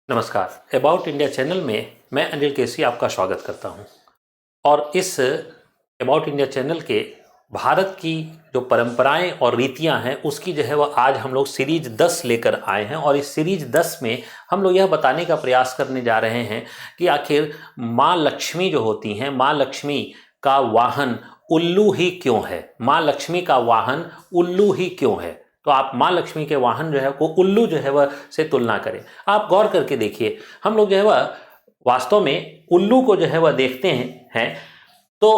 नमस्कार। About India channel में मैं अनिल केसी आपका स्वागत करता हूं। और इस अबाउट इंडिया चैनल के भारत की जो परंपराएं और रीतियां हैं उसकी जो है वह आज हम लोग सीरीज 10 लेकर आए हैं। और इस सीरीज 10 में हम लोग यह बताने का प्रयास करने जा रहे हैं कि आखिर माँ लक्ष्मी जो होती हैं, माँ लक्ष्मी का वाहन उल्लू ही क्यों है। माँ लक्ष्मी का वाहन उल्लू ही क्यों है। तो आप माँ लक्ष्मी के वाहन जो है वो उल्लू जो है वह से तुलना करें। आप गौर करके देखिए, हम लोग जो है वह वास्तव में उल्लू को जो है वह देखते हैं तो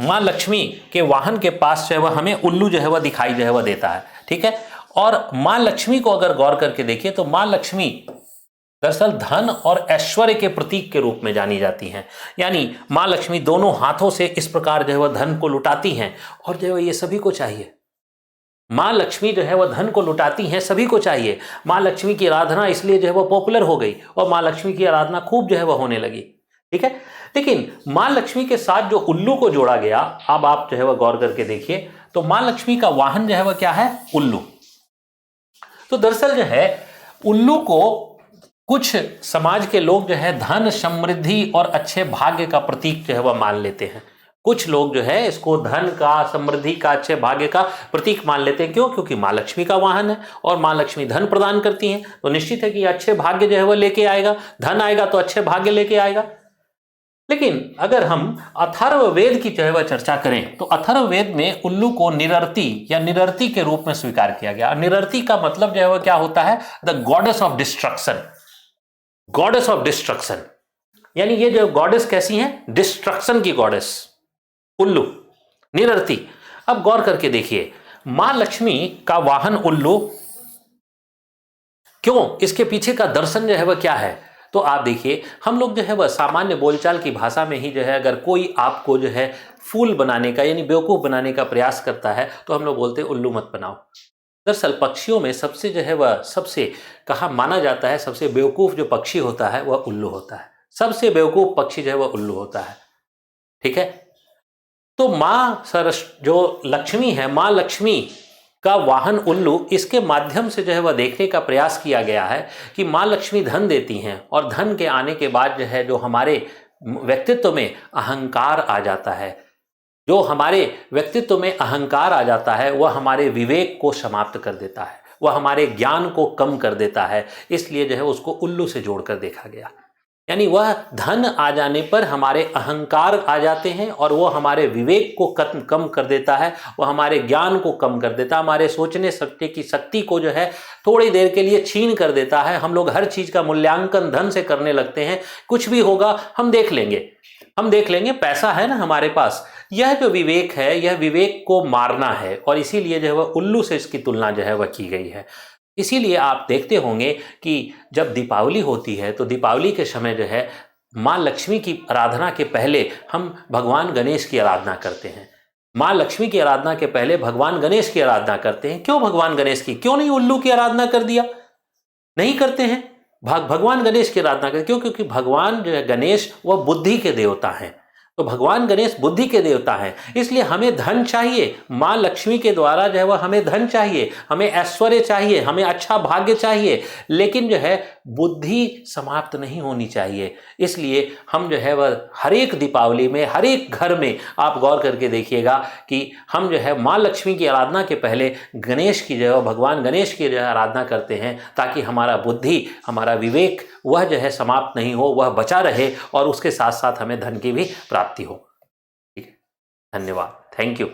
माँ लक्ष्मी के वाहन के पास जो है वह हमें उल्लू जो है वह दिखाई जो है वह देता है, ठीक है। और माँ लक्ष्मी को अगर गौर करके देखिए तो माँ लक्ष्मी दरअसल धन और ऐश्वर्य के प्रतीक के रूप में जानी जाती हैं। यानी माँ लक्ष्मी दोनों हाथों से इस प्रकार जो है वह धन को लुटाती हैं और जो है ये सभी को चाहिए। माँ लक्ष्मी जो है वह धन को लुटाती हैं, सभी को चाहिए। माँ लक्ष्मी की आराधना इसलिए जो है वह पॉपुलर हो गई और माँ लक्ष्मी की आराधना खूब जो है वह होने लगी, ठीक है। लेकिन माँ लक्ष्मी के साथ जो उल्लू को जोड़ा गया, अब आप जो है वह गौर करके देखिए तो माँ लक्ष्मी का वाहन जो है वह क्या है, उल्लू। तो दरअसल जो है उल्लू को कुछ समाज के लोग जो है धन, समृद्धि और अच्छे भाग्य का प्रतीक जो है वह मान लेते हैं। कुछ लोग जो है इसको धन का, समृद्धि का, अच्छे भाग्य का प्रतीक मान लेते हैं। क्यों? क्योंकि माँ लक्ष्मी का वाहन है और माँ लक्ष्मी धन प्रदान करती हैं, तो निश्चित है कि अच्छे भाग्य जो है वह लेके आएगा। धन आएगा तो अच्छे भाग्य लेके आएगा। लेकिन अगर हम अथर्ववेद की जो है वह चर्चा करें तो अथर्ववेद में उल्लू को निरर्ति या निरर्ति के रूप में स्वीकार किया गया। निरर्ति का मतलब जो है वह क्या होता है, the goddess of destruction. Goddess of destruction यानी ये जो गॉडेस कैसी है, डिस्ट्रक्शन की गॉडेस, उल्लू, निरर्ति। अब गौर करके देखिए, मां लक्ष्मी का वाहन उल्लू क्यों, इसके पीछे का दर्शन जो है वह क्या है। तो आप देखिए, हम लोग जो है वह सामान्य बोलचाल की भाषा में ही जो है, अगर कोई आपको जो है फूल बनाने का यानी बेवकूफ बनाने का प्रयास करता है तो हम लोग बोलते हैं उल्लू मत बनाओ। दरअसल पक्षियों में सबसे जो है वह सबसे कहा माना जाता है, सबसे बेवकूफ जो पक्षी होता है वह उल्लू होता है। सबसे बेवकूफ पक्षी जो है वह उल्लू होता है, ठीक है। तो माँ सरस जो लक्ष्मी है, माँ लक्ष्मी का वाहन उल्लू, इसके माध्यम से जो है वह देखने का प्रयास किया गया है कि माँ लक्ष्मी धन देती हैं और धन के आने के बाद जो है जो हमारे व्यक्तित्व में अहंकार आ जाता है, जो हमारे व्यक्तित्व में अहंकार आ जाता है वह हमारे विवेक को समाप्त कर देता है, वह हमारे ज्ञान को कम कर देता है। इसलिए जो है उसको उल्लू से जोड़कर देखा गया। यानी वह धन आ जाने पर हमारे अहंकार आ जाते हैं और वो हमारे विवेक को कम कर देता है, वह हमारे ज्ञान को कम कर देता है, हमारे सोचने सकने की शक्ति को जो है थोड़ी देर के लिए छीन कर देता है। हम लोग हर चीज का मूल्यांकन धन से करने लगते हैं। कुछ भी होगा हम देख लेंगे, हम देख लेंगे, पैसा है ना हमारे पास। यह जो विवेक है, यह विवेक को मारना है और इसीलिए जो है वह उल्लू से इसकी तुलना जो है वह की गई है। इसीलिए आप देखते होंगे कि जब दीपावली होती है तो दीपावली के समय जो है माँ लक्ष्मी की आराधना के पहले हम भगवान गणेश की आराधना करते हैं। माँ लक्ष्मी की आराधना के पहले भगवान गणेश की आराधना करते हैं। क्यों भगवान गणेश की, क्यों नहीं उल्लू की आराधना कर दिया? नहीं करते हैं, भगवान गणेश की आराधना करते। क्यों? क्योंकि भगवान जो है गणेश वह बुद्धि के देवता हैं। तो भगवान गणेश बुद्धि के देवता हैं, इसलिए हमें धन चाहिए। माँ लक्ष्मी के द्वारा जो है वह हमें धन चाहिए, हमें ऐश्वर्य चाहिए, हमें अच्छा भाग्य चाहिए, लेकिन जो है बुद्धि समाप्त नहीं होनी चाहिए। इसलिए हम जो है वह हर एक दीपावली में, हर एक घर में आप गौर करके देखिएगा कि हम जो है माँ लक्ष्मी की आराधना के पहले गणेश की जो है भगवान गणेश की जो है आराधना करते हैं, ताकि हमारा बुद्धि, हमारा विवेक वह जो है समाप्त नहीं हो, वह बचा रहे और उसके साथ साथ हमें धन की भी प्राप्ति हो। ठीक है, धन्यवाद, थैंक यू।